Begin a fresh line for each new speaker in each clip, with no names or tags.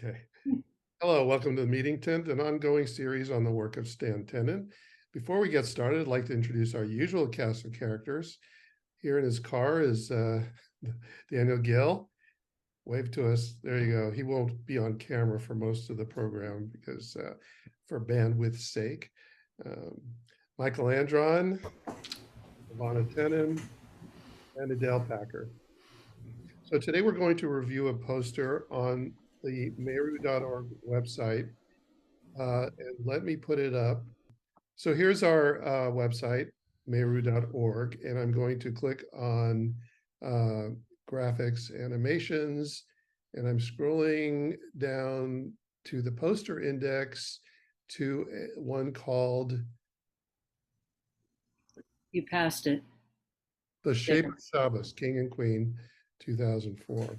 Okay. Hello, welcome to the meeting tent, an ongoing series on the work of Stan Tenen. Before we get started, I'd like to introduce our usual cast of characters. Here in his car is Daniel Gill. Wave to us. There you go. He won't be on camera for most of the program because for bandwidth's sake. Michael Andron, Ivana Tenen, and Adele Packer. So today we're going to review a poster on the Meru.org website. And let me put it up. So here's our website, Meru.org, and I'm going to click on graphics, animations, and I'm scrolling down to the poster index to one called
You passed it.
The Shape of Shabbos, King and Queen, 2004.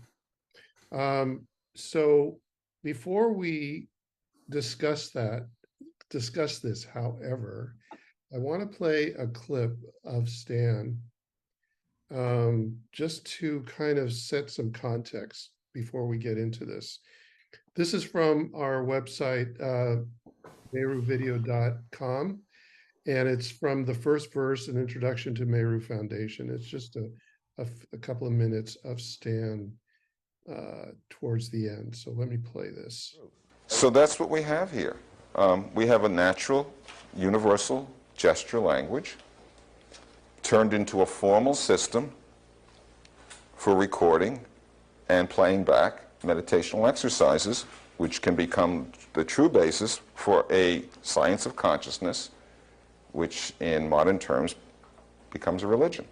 So before we discuss this, however, I want to play a clip of Stan just to kind of set some context before we get into this. This is from our website, meruvideo.com, and it's from the first verse, an introduction to Meru Foundation. It's just a couple of minutes of Stan towards the end. So let me play this.
So that's what we have here. We have a natural, universal gesture language turned into a formal system for recording and playing back meditational exercises, which can become the true basis for a science of consciousness, which in modern terms becomes a religion,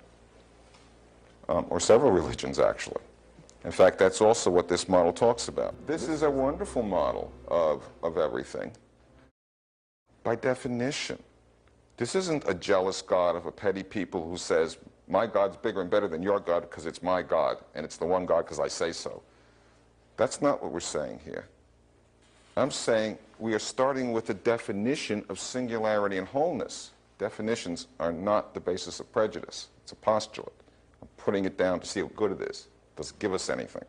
or several religions actually. In fact, that's also what this model talks about. This is a wonderful model of everything. By definition, this isn't a jealous God of a petty people who says, my God's bigger and better than your God because it's my God, and it's the one God because I say so. That's not what we're saying here. I'm saying we are starting with a definition of singularity and wholeness. Definitions are not the basis of prejudice. It's a postulate. I'm putting it down to see how good it is. It doesn't give us anything.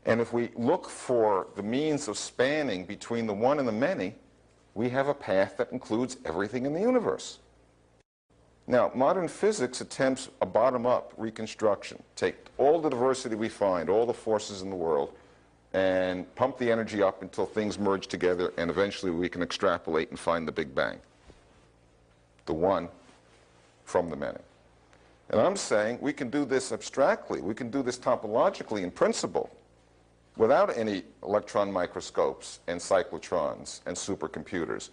And if we look for the means of spanning between the one and the many, we have a path that includes everything in the universe. Now, modern physics attempts a bottom-up reconstruction. Take all the diversity we find, all the forces in the world, and pump the energy up until things merge together, and eventually we can extrapolate and find the Big Bang. The one from the many. And I'm saying we can do this abstractly. We can do this topologically in principle, without any electron microscopes and cyclotrons and supercomputers.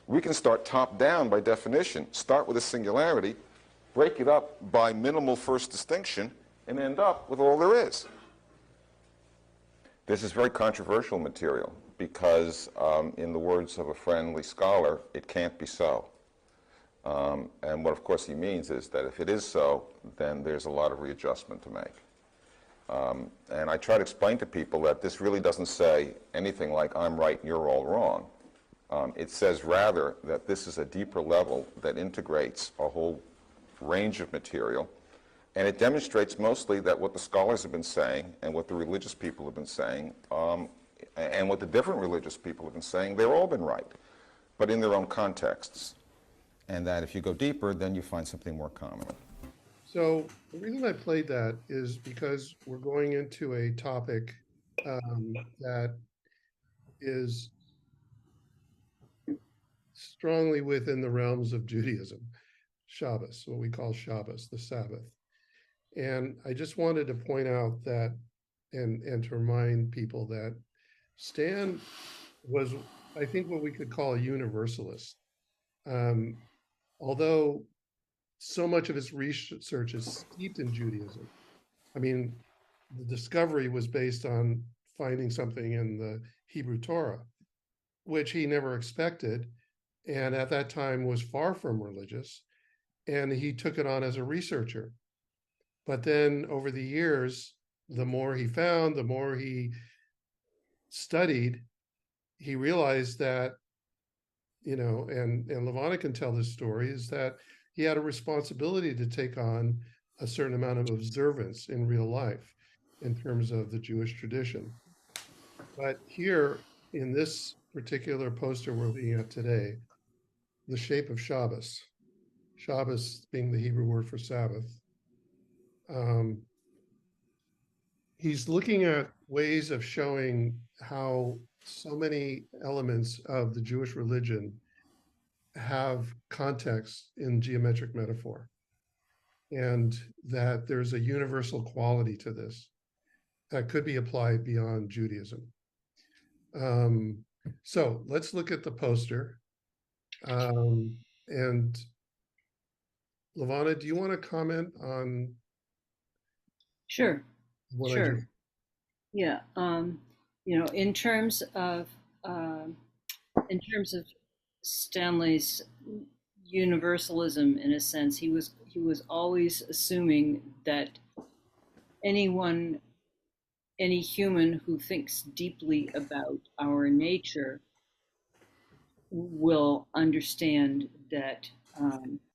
We can start top-down by definition, start with a singularity, break it up by minimal first distinction, and end up with all there is. This is very controversial material because, in the words of a friendly scholar, it can't be so. And what, of course, he means is that if it is so, then there's a lot of readjustment to make. And I try to explain to people that this really doesn't say anything like, I'm right and you're all wrong. It says rather that this is a deeper level that integrates a whole range of material. And it demonstrates mostly that what the scholars have been saying and what the religious people have been saying and what the different religious people have been saying, they've all been right, but in their own contexts. And that if you go deeper, then you find something more common.
So the reason I played that is because we're going into a topic that is strongly within the realms of Judaism, Shabbos, what we call Shabbos, the Sabbath. And I just wanted to point out that, and to remind people that Stan was, I think, what we could call a universalist. Although so much of his research is steeped in Judaism. I mean, the discovery was based on finding something in the Hebrew Torah, which he never expected, and at that time was far from religious, and he took it on as a researcher. But then over the years, the more he found, the more he studied, he realized that, and Levana can tell this story, is that he had a responsibility to take on a certain amount of observance in real life in terms of the Jewish tradition. But here in this particular poster we're looking at today, the shape of Shabbos, Shabbos being the Hebrew word for Sabbath, um, he's looking at ways of showing how so many elements of the Jewish religion have context in geometric metaphor, and that there's a universal quality to this that could be applied beyond Judaism. Um, so let's look at the poster. And Lavana, do you want to comment on
Sure,
what I just?
sure. Yeah. In terms of um, Stanley's universalism, in a sense, he was always assuming that anyone, any human who thinks deeply about our nature will understand that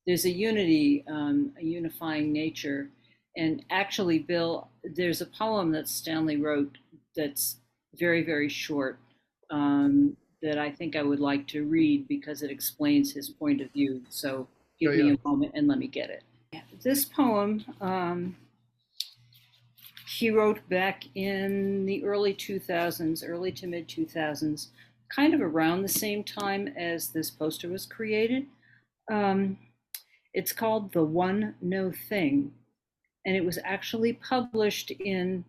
there's a unity, a unifying nature. And actually, Bill, there's a poem that Stanley wrote that's very, very short, that I think I would like to read because it explains his point of view. So
Yeah,
give me
yeah.
a moment and let me get it. This poem he wrote back in the early 2000s, early to mid 2000s, kind of around the same time as this poster was created. Um, it's called The One No Thing, and it was actually published in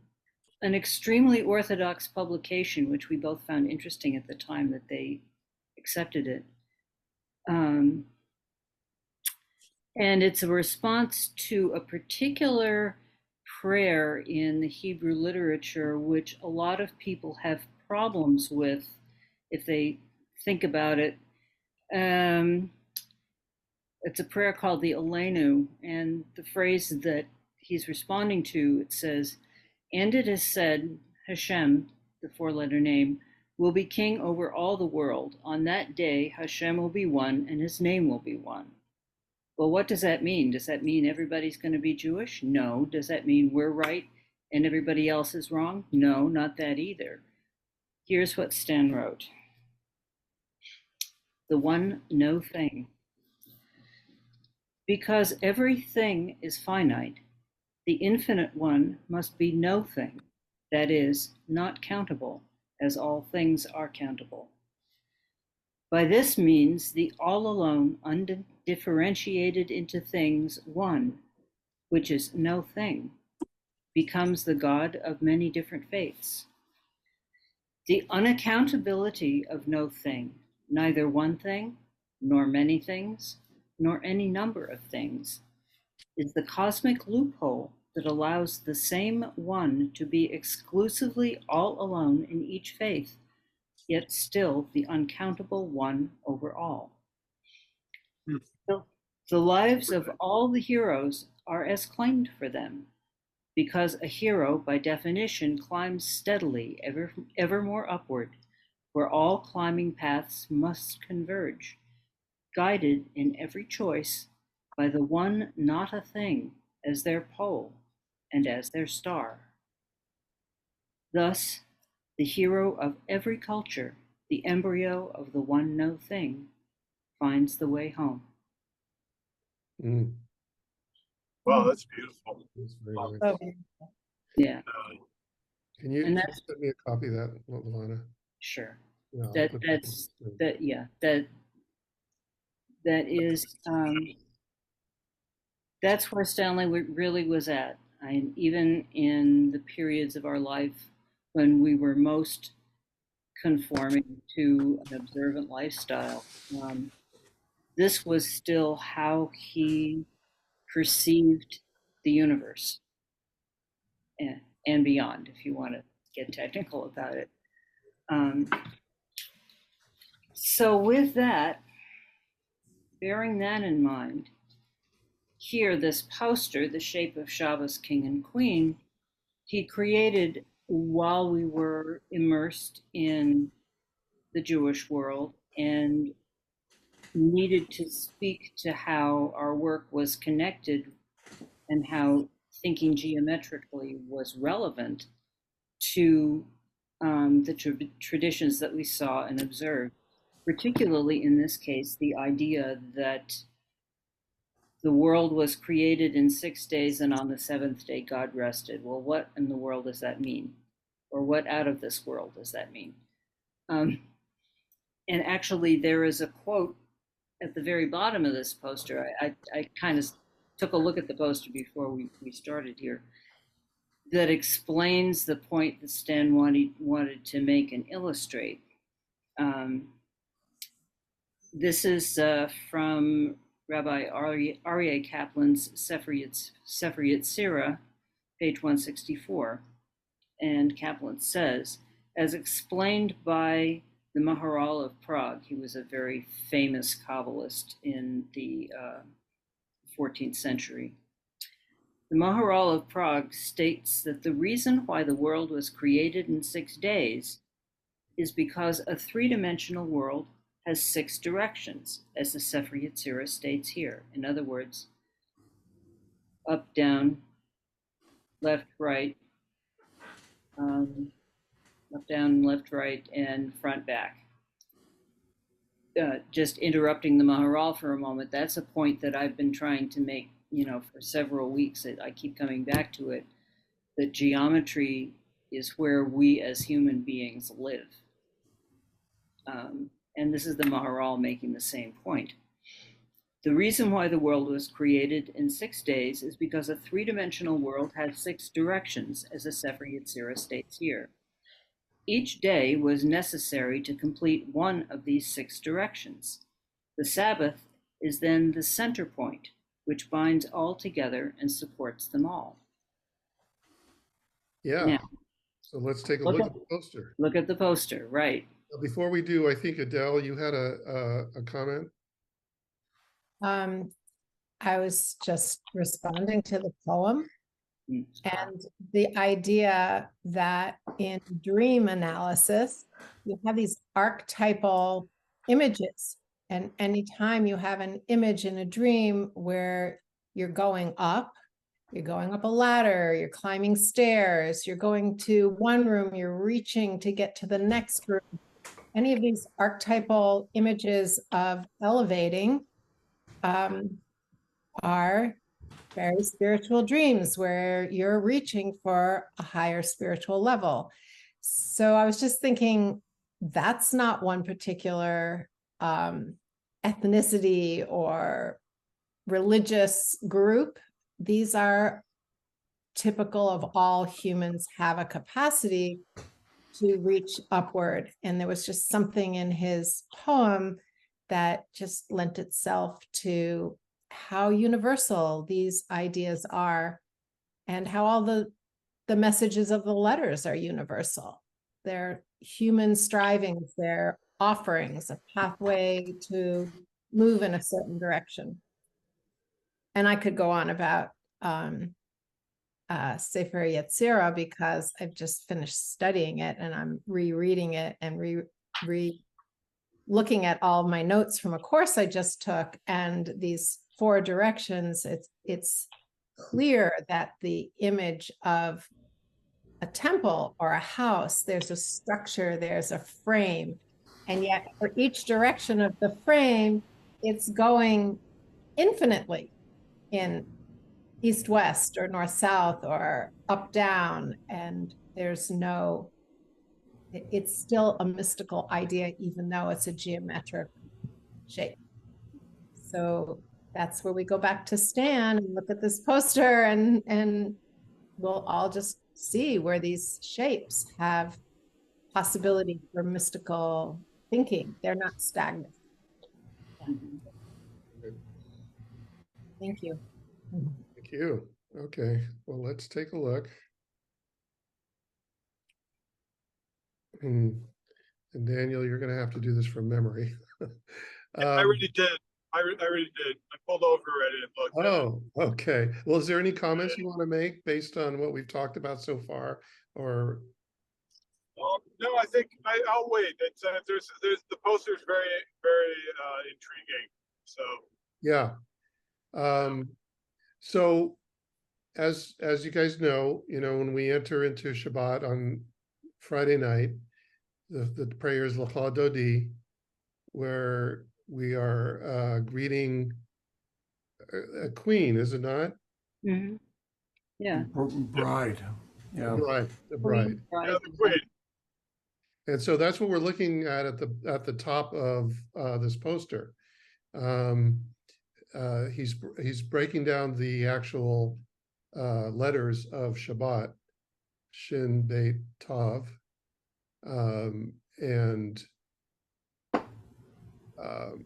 an extremely orthodox publication, which we both found interesting at the time that they accepted it. Um, and it's a response to a particular prayer in the Hebrew literature, which a lot of people have problems with if they think about it. Um, it's a prayer called the Aleinu, and the phrase that he's responding to, it says, "And it is said, Hashem, the four-letter name, will be king over all the world. On that day, Hashem will be one, and his name will be one." Well, what does that mean? Does that mean everybody's going to be Jewish? No. Does that mean we're right and everybody else is wrong? No, not that either. Here's what Stan wrote. The one no thing. Because everything is finite, the infinite one must be no thing, that is, not countable, as all things are countable. By this means the all alone, undifferentiated into things one, which is no thing, becomes the God of many different faiths. The unaccountability of no thing, neither one thing, nor many things, nor any number of things, is the cosmic loophole that allows the same one to be exclusively all alone in each faith, yet still the uncountable one over all. The lives of all the heroes are as claimed for them, because a hero, by definition, climbs steadily, ever more upward, where all climbing paths must converge, guided in every choice by the one not a thing as their pole and as their star. Thus, the hero of every culture, the embryo of the one no thing, finds the way home.
Mm,
Wow, that's beautiful.
that's very nice.
Oh, yeah.
Can you
And that's
send me a copy of that, Lavana?
sure.
Yeah, I'll
That
put
that's
in.
that yeah, that is that's where Stanley really was at. Even in the periods of our life when we were most conforming to an observant lifestyle, this was still how he perceived the universe and beyond, if you want to get technical about it. So with that, bearing that in mind, here, this poster, The Shape of Shabbos King and Queen, he created while we were immersed in the Jewish world and needed to speak to how our work was connected and how thinking geometrically was relevant to the traditions that we saw and observed, particularly in this case, the idea that the world was created in 6 days and on the seventh day God rested. Well, what in the world does that mean? Or what out of this world does that mean? And actually, there is a quote at the very bottom of this poster. I kind of took a look at the poster before we started here, that explains the point that Stan wanted to make and illustrate. This is from Rabbi Aryeh Kaplan's Sefer Yetzirah, page 164. And Kaplan says, as explained by the Maharal of Prague, he was a very famous Kabbalist in the 14th century. The Maharal of Prague states that the reason why the world was created in 6 days is because a three-dimensional world has 6 directions, as the Sefer Yetzirah states here. In other words, up, down, left, right, up, down, left, right, and front, back. Just interrupting the Maharal for a moment, that's a point that I've been trying to make, for several weeks. I keep coming back to it, that geometry is where we as human beings live. And this is the Maharal making the same point. The reason why the world was created in 6 days is because a three-dimensional world has 6 directions, as the Sefer Yetzirah states here. Each day was necessary to complete one of these 6 directions. The Sabbath is then the center point, which binds all together and supports them all.
Yeah.
Now,
So let's take a look at the poster.
Look at the poster, right.
Before we do, I think Adele, you had a comment.
I was just responding to the poem and the idea that in dream analysis, you have these archetypal images. And anytime you have an image in a dream where you're going up a ladder, you're climbing stairs, you're going to one room, you're reaching to get to the next room. Any of these archetypal images of elevating are very spiritual dreams where you're reaching for a higher spiritual level. So I was just thinking, that's not one particular ethnicity or religious group. These are typical of all humans have a capacity to reach upward. And there was just something in his poem that just lent itself to how universal these ideas are and how all the messages of the letters are universal. They're human strivings, they're offerings, a pathway to move in a certain direction. And I could go on about Sefer Yetzirah because I've just finished studying it and I'm rereading it and looking at all my notes from a course I just took, and these 4 directions. It's clear that the image of a temple or a house, there's a structure, there's a frame, and yet for each direction of the frame, it's going infinitely in east-west or north-south or up-down, and there's no, it's still a mystical idea, even though it's a geometric shape. So that's where we go back to Stan and look at this poster, and we'll all just see where these shapes have possibility for mystical thinking. They're not stagnant. Thank you.
Thank you. Okay, well, let's take a look. And Daniel, you're going to have to do this from memory.
I already did. I already did. I pulled over already and looked at it.
Oh, okay. Well, is there any comments you want to make based on what we've talked about so far, or?
No, I think I'll wait. It's there's the poster is very, very intriguing. So
Yeah. So as you guys know, when we enter into Shabbat on Friday night. The prayer is L'cha Dodi, where we are greeting a queen, is it not?
Mhm. Yeah.
Bride.
The
Yeah.
bride, the
Queen,
bride.
bride,
Yeah, the queen.
And so that's what we're looking at the top of this poster. Um, he's breaking down the actual letters of Shabbat, Shin Bet Tav, and um,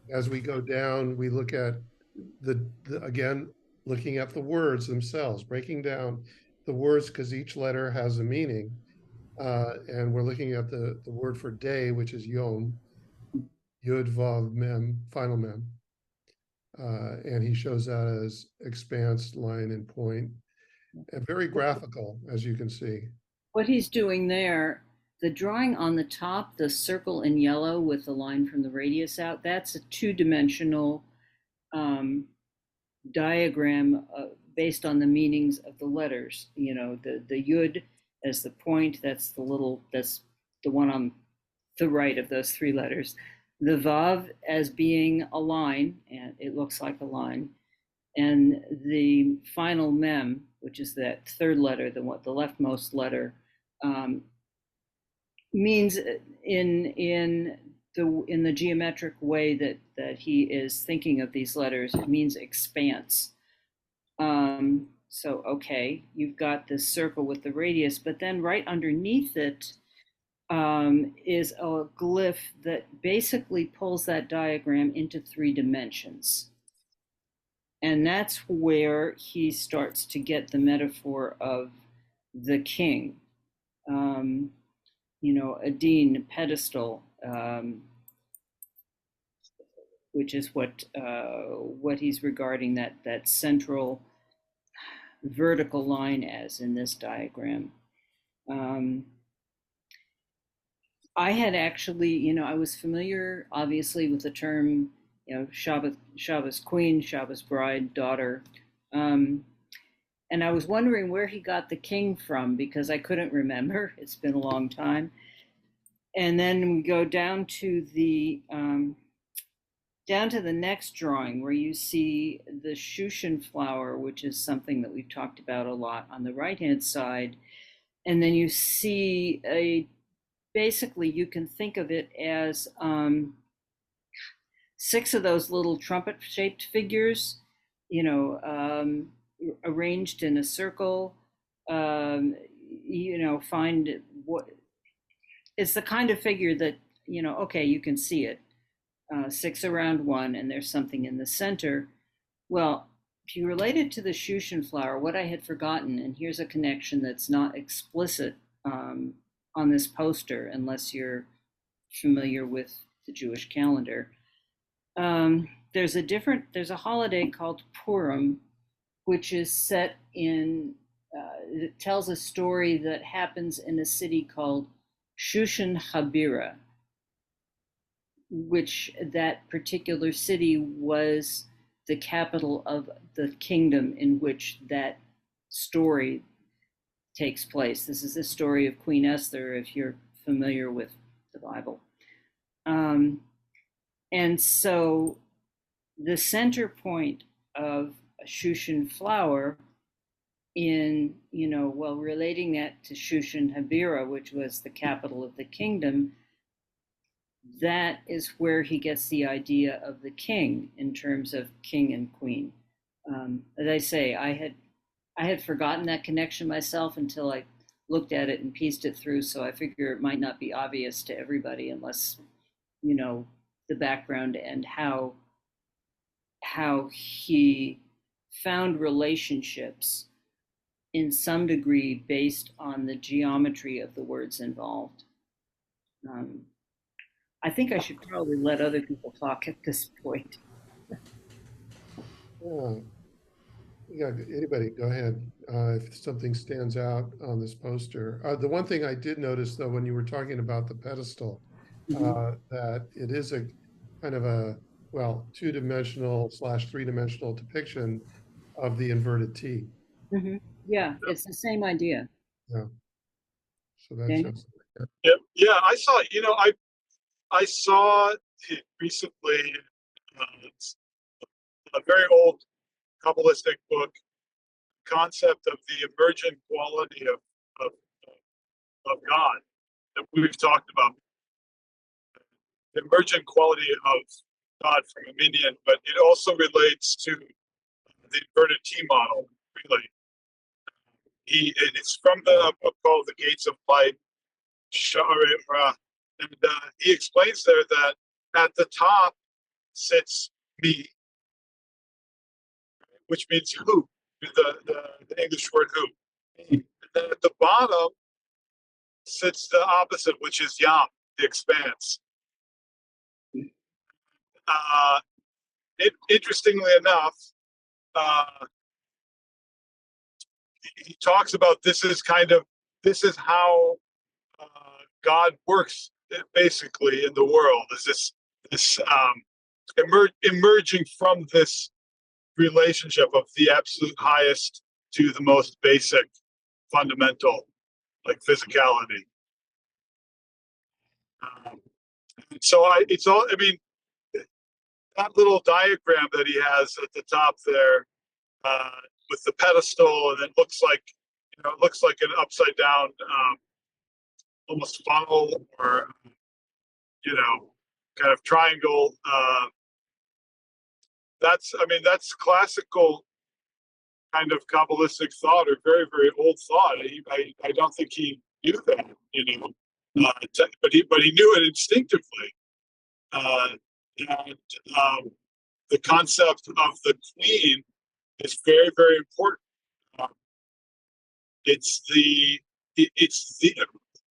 as we go down, we look at again, looking at the words themselves, breaking down the words because each letter has a meaning. And we're looking at the word for day, which is yom, yud vav mem, final mem. And he shows that as expanse, line, and point, and very graphical, as you can see.
what he's doing there, the drawing on the top, the circle in yellow with the line from the radius out, that's a two-dimensional diagram based on the meanings of the letters. You know, the yud as the point, that's the one on the right of those three letters. The vav as being a line, and it looks like a line. And the final mem, which is that third letter, the leftmost letter, means in the geometric way that he is thinking of these letters, it means expanse. So okay, you've got this circle with the radius, but then right underneath it is a glyph that basically pulls that diagram into 3 dimensions. And that's where he starts to get the metaphor of the king. You know, a dean, pedestal, which is what he's regarding that central vertical line as in this diagram. I had actually, you know, I was familiar, obviously, with the term, you know, Shabbos queen, Shabbos bride, daughter. And I was wondering where he got the king from because I couldn't remember. It's been a long time. And then we go down to the next drawing where you see the Shushan flower, which is something that we've talked about a lot on the right-hand side. And then you see basically you can think of it as 6 of those little trumpet-shaped figures, you know, arranged in a circle. You know, find what it's the kind of figure that, you know, okay, you can see it. 6 around one, and there's something in the center. Well, if you relate it to the Shushan flower, what I had forgotten, and here's a connection that's not explicit on this poster, unless you're familiar with the Jewish calendar. There's a holiday called Purim, which is set in, it tells a story that happens in a city called Shushan Habira, which that particular city was the capital of the kingdom in which that story takes place. This is the story of Queen Esther, if you're familiar with the Bible. And so the center point of a Shushan flower in, you know, well, relating that to Shushan Habira, which was the capital of the kingdom, that is where he gets the idea of the king in terms of king and queen. As I say, I had forgotten that connection myself until I looked at it and pieced it through. So I figure it might not be obvious to everybody unless you know the background and how he found relationships in some degree based on the geometry of the words involved. I think I should probably let other people talk at this point.
Yeah, anybody, go ahead. If something stands out on this poster. The one thing I did notice, though, when you were talking about the pedestal, that it is a kind of a, well, 2-dimensional / 3-dimensional depiction of the inverted T.
Yeah, it's the same idea.
Yeah. So that's
Daniel?
just,
Yeah, I saw, I saw it recently, it's a very old Kabbalistic book, concept of the emergent quality of, of God that we've talked about. The emergent quality of God from a minion, but it also relates to the inverted T model, really. It's from the book called The Gates of Light, and he explains there that at the top sits me, which means who, the English word who. And then at the bottom sits the opposite, which is Yam, the expanse. Interestingly enough, he talks about this is how God works basically in the world. Is this emerging from this relationship of the absolute highest to the most basic, fundamental, like physicality. So it's all. I mean, that little diagram that he has at the top there, with the pedestal, and it looks like, it looks like an upside down, almost funnel, or kind of triangle. That's classical kind of Kabbalistic thought, or very, very old thought. I don't think he knew that, but he knew it instinctively. And the concept of the queen is very, very important. It's the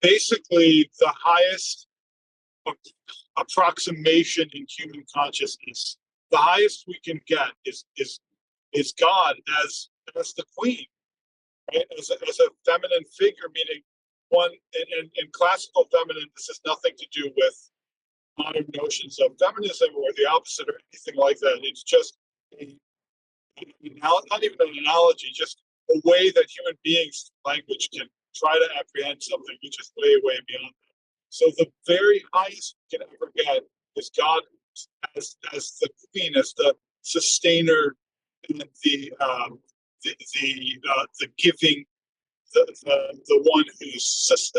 basically the highest approximation in human consciousness. The highest we can get is God as the queen, right? As a feminine figure, meaning one in classical feminine. This has nothing to do with modern notions of feminism or the opposite or anything like that. It's just not even an analogy, just a way that human beings' language can try to apprehend something which is way, way beyond that. So the very highest we can ever get is God as the queen, as the sustainer, and the giving, the one who's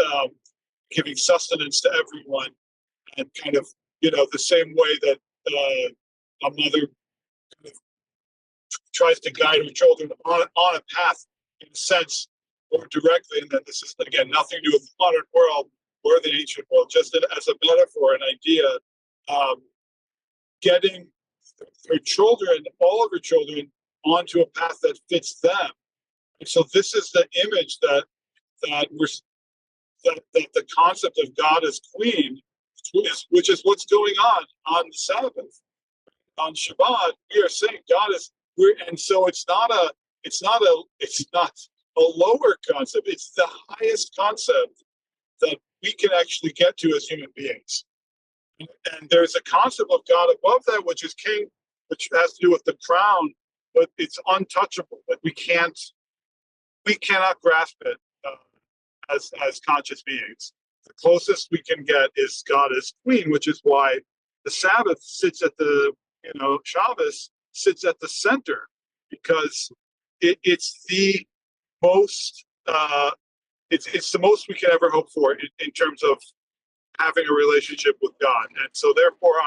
giving sustenance to everyone, and kind of the same way that a mother kind of tries to guide her children on a path, in a sense, more directly. And then this is, again, nothing to do with the modern world or the ancient world, just as a metaphor, an idea, getting her children, all of her children, onto a path that fits them. And so this is the image that the concept of God as queen, which is what's going on the Sabbath. On Shabbat, we are saying God is, and so it's not a lower concept. It's the highest concept that we can actually get to as human beings. And there's a concept of God above that, which is king, which has to do with the crown, but it's untouchable. Like we cannot grasp it as conscious beings. The closest we can get is God as queen, which is why the Sabbath sits at the, Shabbos sits at the center, because it's the most, it's the most we can ever hope for in terms of having a relationship with God. And so therefore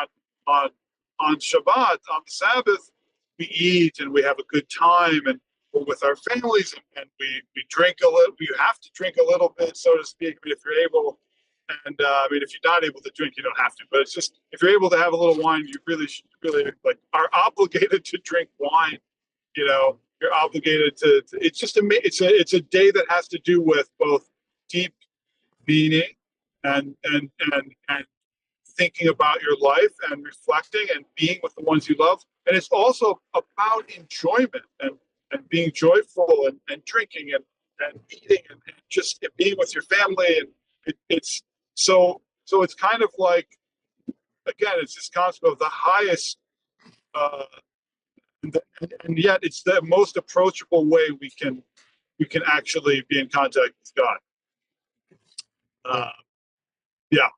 on Shabbat, on the Sabbath, we eat and we have a good time, and we're with our families, and we drink a little. You have to drink a little bit, so to speak, if you're able. And if you're not able to drink, you don't have to. But it's just, if you're able to have a little wine, you really are obligated to drink wine. You're obligated to. It's just it's a day that has to do with both deep meaning and thinking about your life and reflecting and being with the ones you love. And it's also about enjoyment and being joyful and drinking and eating and just being with your family. And it's so it's kind of like, again, it's this concept of the highest, and yet it's the most approachable way we can we can actually be in contact with God. Yeah.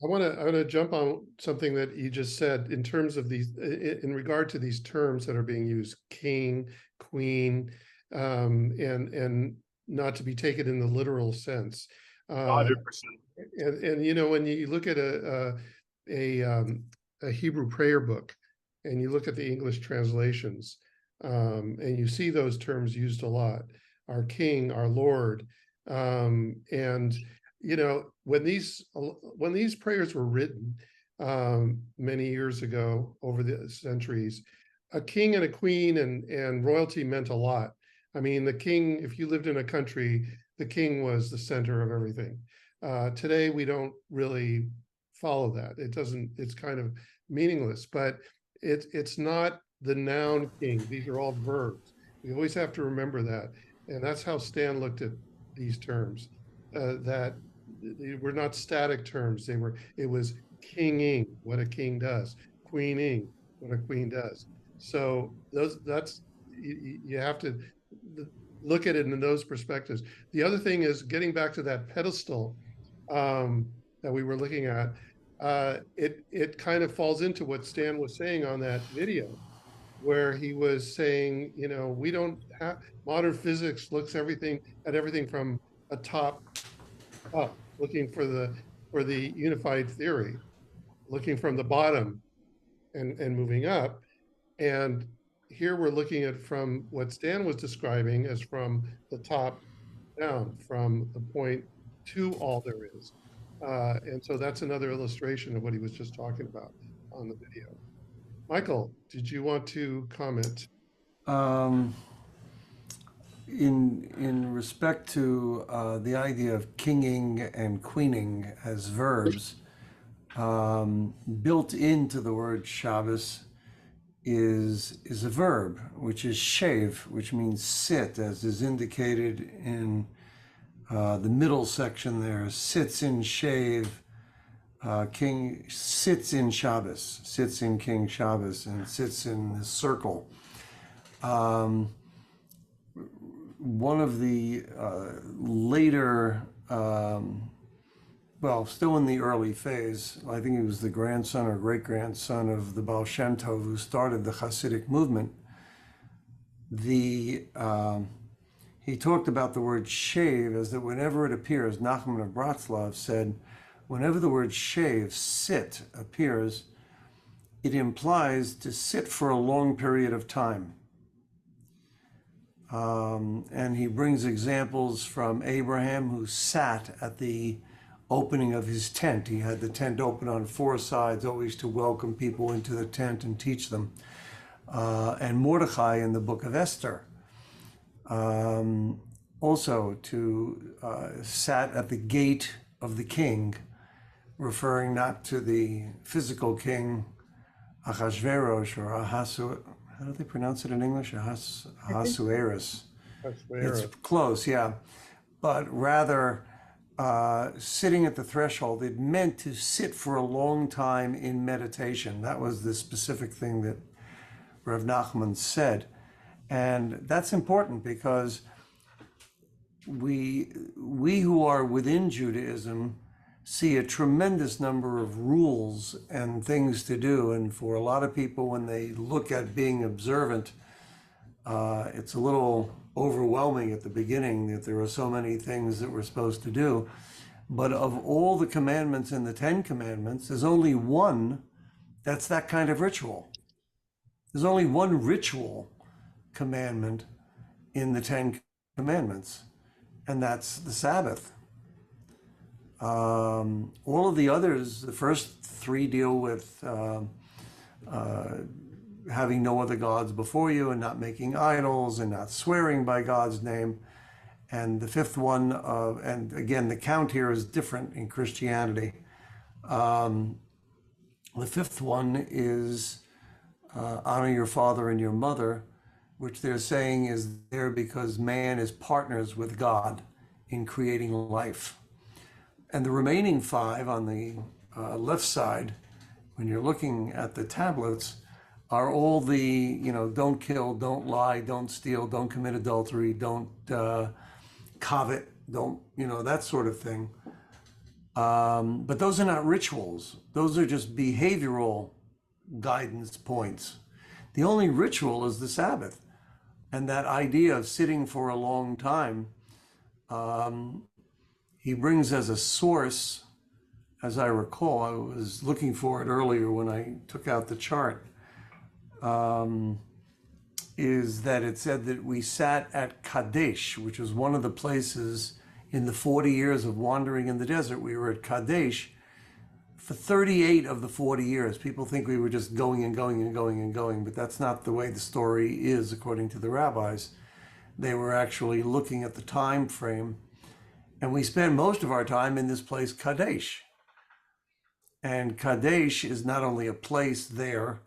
I want to jump on something that you just said in terms of these, in regard to these terms that are being used, king, queen, and not to be taken in the literal sense.
100%.
And you know, when you look at a Hebrew prayer book, and you look at the English translations, and you see those terms used a lot, our King, our Lord, and you know, when these prayers were written many years ago, over the centuries, a king and a queen and royalty meant a lot. I mean, the king, if you lived in a country, the king was the center of everything. Today, we don't really follow that. It doesn't, it's kind of meaningless, but it's not the noun king. These are all verbs. We always have to remember that. And that's how Stan looked at these terms, that they were not static terms. It was kinging, what a king does, queening, what a queen does. So you have to look at it in those perspectives. The other thing is getting back to that pedestal that we were looking at. It kind of falls into what Stan was saying on that video, where he was saying, you know, we don't have, modern physics looks at everything from a top up, looking for the unified theory, looking from the bottom and moving up. And here we're looking at from what Stan was describing as from the top down, from the point to all there is. And so that's another illustration of what he was just talking about on the video. Michael, did you want to comment?
In respect to the idea of kinging and queening as verbs, built into the word Shabbos is a verb, which is shave, which means sit, as is indicated in the middle section there. Sits in shave, king sits in Shabbos, sits in King Shabbos, and sits in the circle. One of the later, well, still in the early phase, I think he was the grandson or great-grandson of the Baal Shem Tov who started the Hasidic movement. He talked about the word shave as that whenever it appears, Nachman of Bratslav said, whenever the word shave, sit, appears, it implies to sit for a long period of time. And he brings examples from Abraham, who sat at the opening of his tent. He had the tent open on four sides, always to welcome people into the tent and teach them. And Mordechai in the book of Esther, also sat at the gate of the king, referring not to the physical king, Achashverosh or Ahasuerus. How do they pronounce it in English? Ahasuerus. It's close, yeah. But rather, sitting at the threshold, it meant to sit for a long time in meditation. That was the specific thing that Rav Nachman said. And that's important because we who are within Judaism see a tremendous number of rules and things to do. And for a lot of people, when they look at being observant, it's a little overwhelming at the beginning that there are so many things that we're supposed to do. But of all the commandments in the 10 Commandments, there's only one that's that kind of ritual. There's only one ritual commandment in the 10 Commandments, and that's the Sabbath. All of the others, the first three deal with having no other gods before you and not making idols and not swearing by God's name. And the fifth one, and again, the count here is different in Christianity. The fifth one is honor your father and your mother, which they're saying is there because man is partners with God in creating life. And the remaining five on the left side, when you're looking at the tablets, are all the, don't kill, don't lie, don't steal, don't commit adultery, don't covet, don't, that sort of thing. But those are not rituals. Those are just behavioral guidance points. The only ritual is the Sabbath. And that idea of sitting for a long time, he brings as a source, as I recall, I was looking for it earlier when I took out the chart, is that it said that we sat at Kadesh, which was one of the places in the 40 years of wandering in the desert. We were at Kadesh for 38 of the 40 years. People think we were just going and going and going and going, but that's not the way the story is, according to the rabbis. They were actually looking at the time frame. And we spend most of our time in this place, Kadesh. And Kadesh is not only a place there,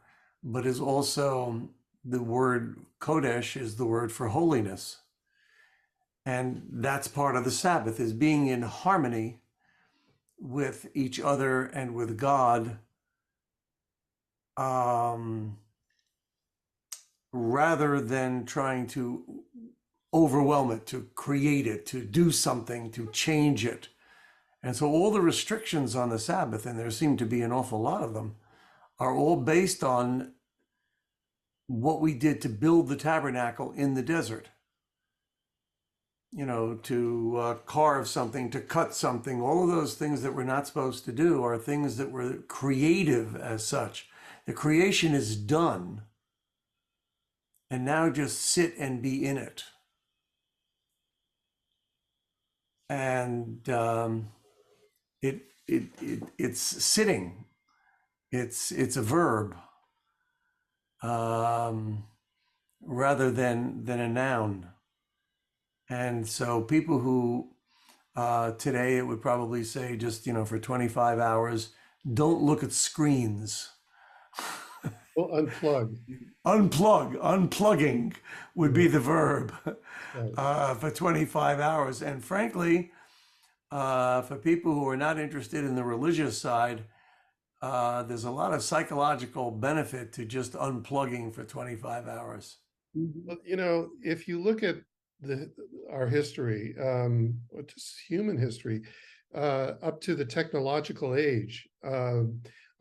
but is also the word Kodesh is the word for holiness. And that's part of the Sabbath, is being in harmony with each other and with God, rather than trying to overwhelm it, to create it, to do something, to change it. And so all the restrictions on the Sabbath, and there seem to be an awful lot of them, are all based on what we did to build the tabernacle in the desert. To carve something, to cut something, all of those things that we're not supposed to do are things that were creative as such. The creation is done, and now just sit and be in it. And it's sitting. It's a verb, rather than a noun. And so people who today it would probably say just, for 25 hours, don't look at screens.
Well, unplug.
Unplugging would be the verb for 25 hours. And frankly, for people who are not interested in the religious side, there's a lot of psychological benefit to just unplugging for 25 hours.
Well, if you look at our history, just human history, up to the technological age,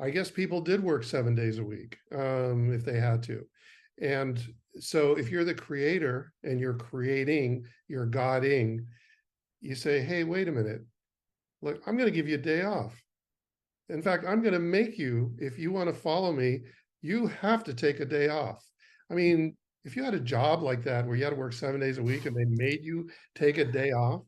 I guess people did work 7 days a week, if they had to. And so if you're the creator and you're creating, you're Godding, you say, hey, wait a minute, look, I'm going to give you a day off. In fact, I'm going to make you, if you want to follow me, you have to take a day off. I mean, if you had a job like that where you had to work 7 days a week and they made you take a day off,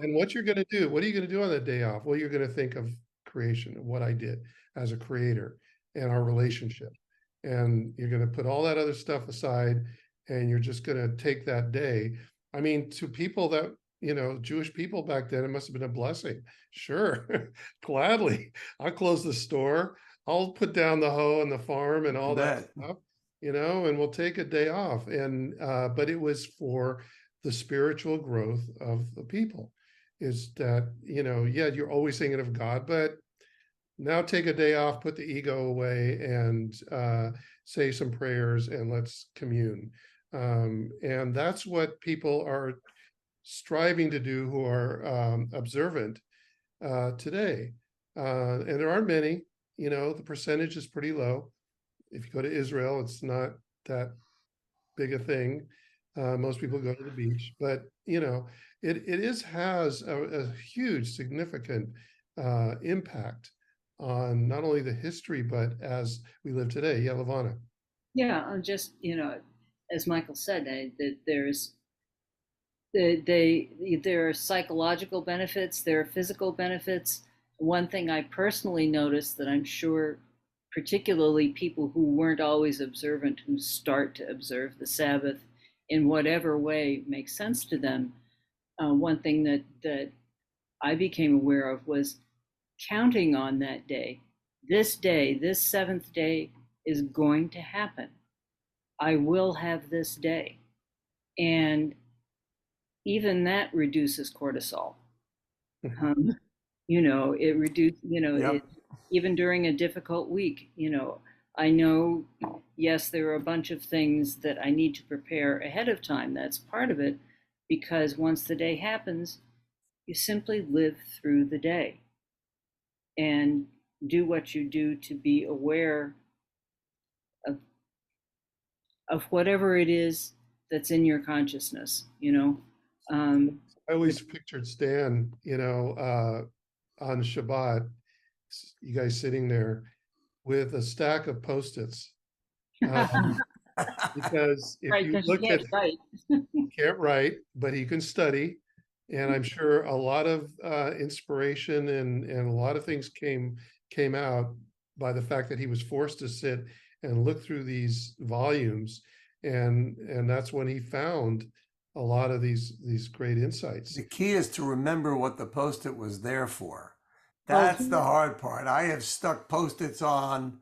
and what you're going to do, what are you going to do on that day off? Well, you're going to think of creation, of what I did as a creator and our relationship. And you're going to put all that other stuff aside and you're just going to take that day. I mean, to people that, Jewish people back then, it must have been a blessing. Sure, gladly. I'll close the store. I'll put down the hoe and the farm and all that stuff. And we'll take a day off. And but it was for the spiritual growth of the people. Is that, you're always thinking of God, but now take a day off, put the ego away, and say some prayers, and let's commune. And that's what people are striving to do who are observant today. And there aren't many. The percentage is pretty low. If you go to Israel, it's not that big a thing. Most people go to the beach, but it has a huge, significant impact on not only the history, but as we live today. Yeah, Lavana.
Yeah, just, as Michael said, that there are psychological benefits, there are physical benefits. One thing I personally noticed that I'm sure particularly people who weren't always observant, who start to observe the Sabbath in whatever way makes sense to them, one thing that I became aware of was counting on that day. This seventh day is going to happen. I will have this day. And even that reduces cortisol. It reduces,
Yep.
even during a difficult week, I know, yes, there are a bunch of things that I need to prepare ahead of time. That's part of it, because once the day happens, you simply live through the day and do what you do to be aware of whatever it is that's in your consciousness, you know.
I always pictured Stan, on Shabbat, you guys sitting there with a stack of Post-its. Because if
Right,
you
because you
look at,
can't write.
he can't write, but he can study. And I'm sure a lot of inspiration and a lot of things came out by the fact that he was forced to sit and look through these volumes. And that's when he found a lot of these great insights.
The key is to remember what the Post-it was there for.
Oh,
That's the hard part. I have stuck Post-its on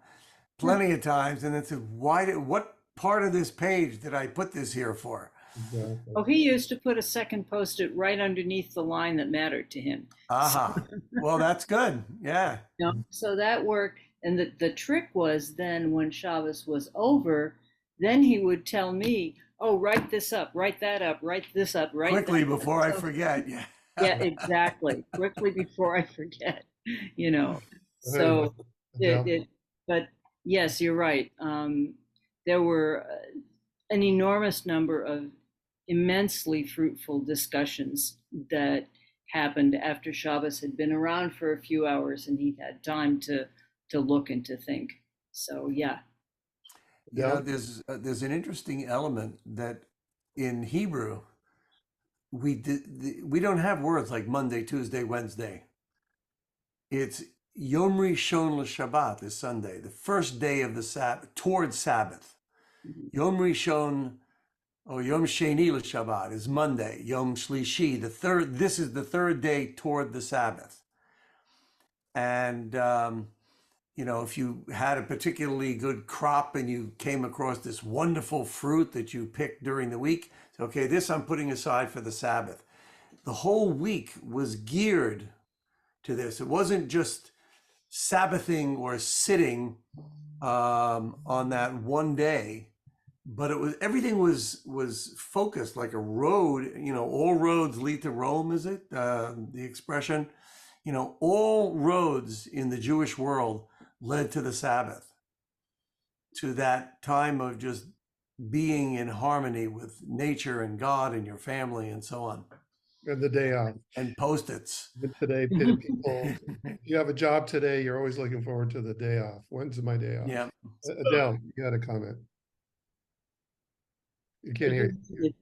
plenty of times and it said, what part of this page did I put this here for?
Exactly.
Oh, he used to put a second Post-it right underneath the line that mattered to him.
Aha. Well, that's good. Yeah.
You know, so that worked. And the trick was then when Shabbos was over, then he would tell me, oh, write this up, write that up, write this up, write
Quickly
that up.
before I forget. Yeah.
Yeah, exactly. Quickly before I forget, you know. So but yes, you're right. There were an enormous number of immensely fruitful discussions that happened after Shabbos had been around for a few hours and he'd had time to look and to think. So yeah.
You know, there's an interesting element that in Hebrew we don't have words like Monday, Tuesday, Wednesday. It's Yom Rishon l'Shabbat is Sunday, the first day of the Sabbath, towards Sabbath. Yom Rishon or Yom Sheni l'Shabbat is Monday. Yom Shlishi, this is the third day toward the Sabbath. And if you had a particularly good crop and you came across this wonderful fruit that you picked during the week, so, okay, this I'm putting aside for the Sabbath. The whole week was geared to this. It wasn't just Sabbathing or sitting on that one day, but everything was focused like a road. All roads lead to Rome, is it? The expression, all roads in the Jewish world led to the Sabbath, to that time of just being in harmony with nature and God and your family and so on.
And the day off.
And Post-its.
Today, people, if you have a job today, you're always looking forward to the day off. When's my day off?
Yeah.
Adele, you had a comment. You can't hear you.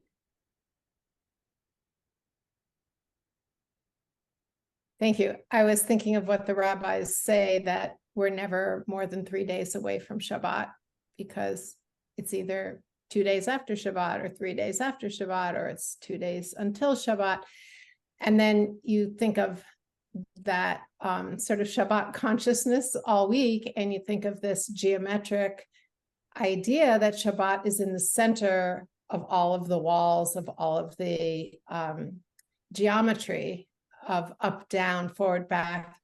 Thank you. I was thinking of what the rabbis say, that we're never more than 3 days away from Shabbat, because it's either 2 days after Shabbat or 3 days after Shabbat, or it's 2 days until Shabbat. And then you think of that sort of Shabbat consciousness all week, and you think of this geometric idea that Shabbat is in the center of all of the walls, of all of the geometry of up, down, forward, back.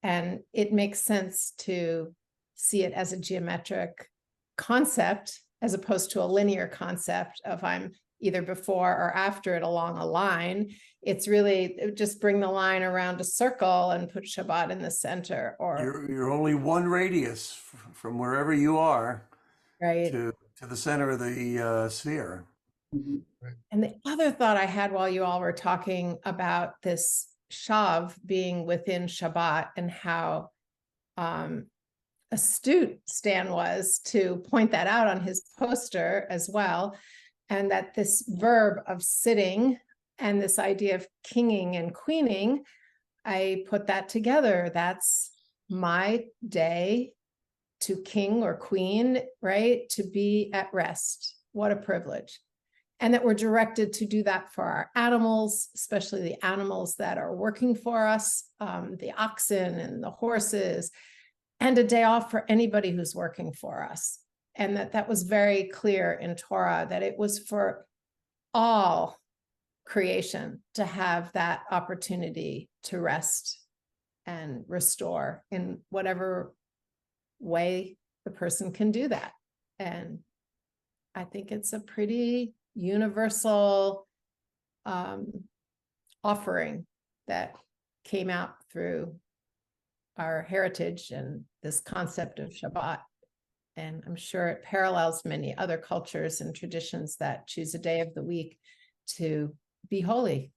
And it makes sense to see it as a geometric concept as opposed to a linear concept of I'm either before or after it along a line. It's really just bring the line around a circle and put Shabbat in the center. Or
you're only one radius from wherever you are,
right,
to the center of the sphere.
And the other thought I had while you all were talking about this Shav being within Shabbat, and how astute Stan was to point that out on his poster as well, and that this verb of sitting and this idea of kinging and queening, I put that together. That's my day to king or queen, right? To be at rest. What a privilege. And that we're directed to do that for our animals, especially the animals that are working for us, the oxen and the horses, and a day off for anybody who's working for us. And that was very clear in Torah, that it was for all creation to have that opportunity to rest and restore in whatever way the person can do that. And I think it's a pretty universal offering that came out through our heritage and this concept of Shabbat. And I'm sure it parallels many other cultures and traditions that choose a day of the week to be holy.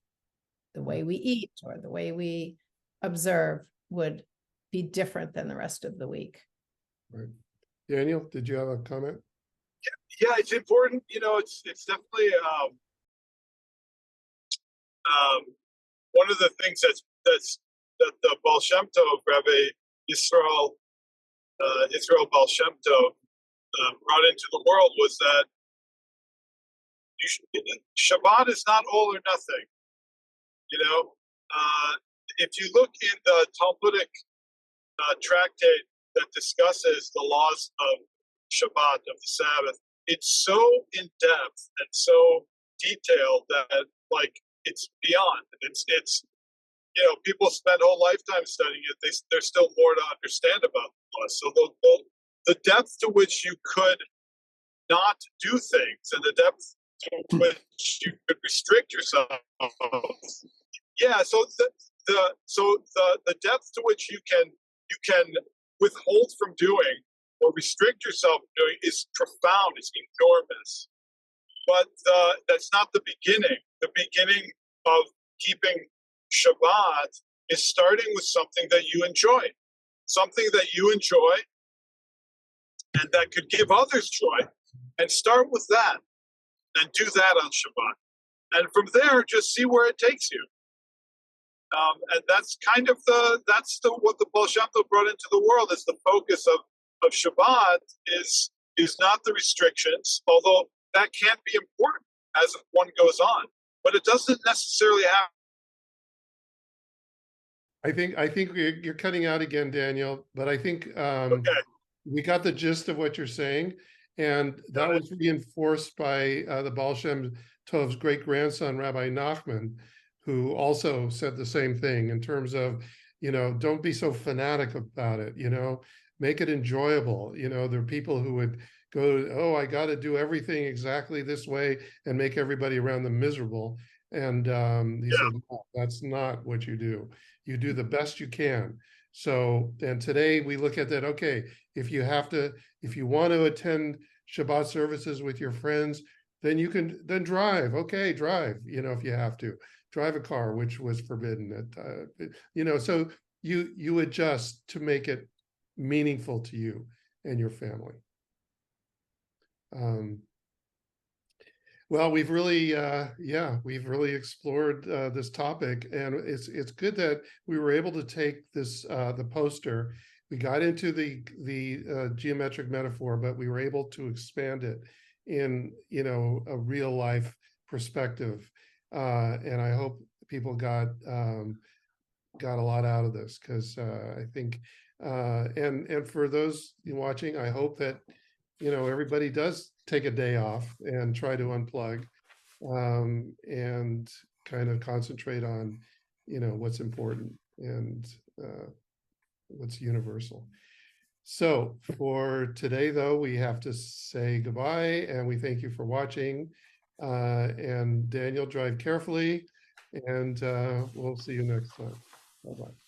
The way we eat or the way we observe would be different than the rest of the week.
Right. Daniel, did you have a comment?
Yeah, it's important. It's definitely one of the things that the Baal Shem Tov, Rabbi Israel Baal Shem Tov, brought into the world was that Shabbat is not all or nothing. If you look in the Talmudic tractate that discusses the laws of Shabbat, of the Sabbath, it's so in depth and so detailed that it's beyond. It's people spend whole lifetime studying it. There's still more to understand about the law. So the depth to which you could not do things and the depth to which you could restrict yourself. Yeah. So the depth to which you can withhold from doing or restrict yourself from doing is profound. It's enormous. But that's not the beginning. The beginning of keeping Shabbat is starting with something that you enjoy, and that could give others joy, and start with that and do that on Shabbat. And from there, just see where it takes you. And that's kind of what the Baal Shem Tov brought into the world is the focus of Shabbat is not the restrictions, although that can be important as one goes on, but it doesn't necessarily have.
I think you're cutting out again, Daniel, but I think
Okay.
we got the gist of what you're saying, and that was reinforced by the Baal Shem Tov's great-grandson, Rabbi Nachman, who also said the same thing in terms of, don't be so fanatic about it, make it enjoyable. There are people who would go, oh, I got to do everything exactly this way and make everybody around them miserable. And he said, no, that's not what you do. You do the best you can. So, and today we look at that, okay, if you want to attend Shabbat services with your friends, then you can drive. Okay, drive, if you have to. Drive a car, which was forbidden. So you adjust to make it meaningful to you and your family. Well, we've really explored this topic, and it's good that we were able to take this the poster. We got into the geometric metaphor, but we were able to expand it in a real life perspective, and I hope people got a lot out of this, because I think and for those watching, I hope that everybody does take a day off and try to unplug and kind of concentrate on what's important and what's universal. So for today, though, we have to say goodbye, and we thank you for watching. And Daniel, drive carefully, and we'll see you next time. Bye-bye.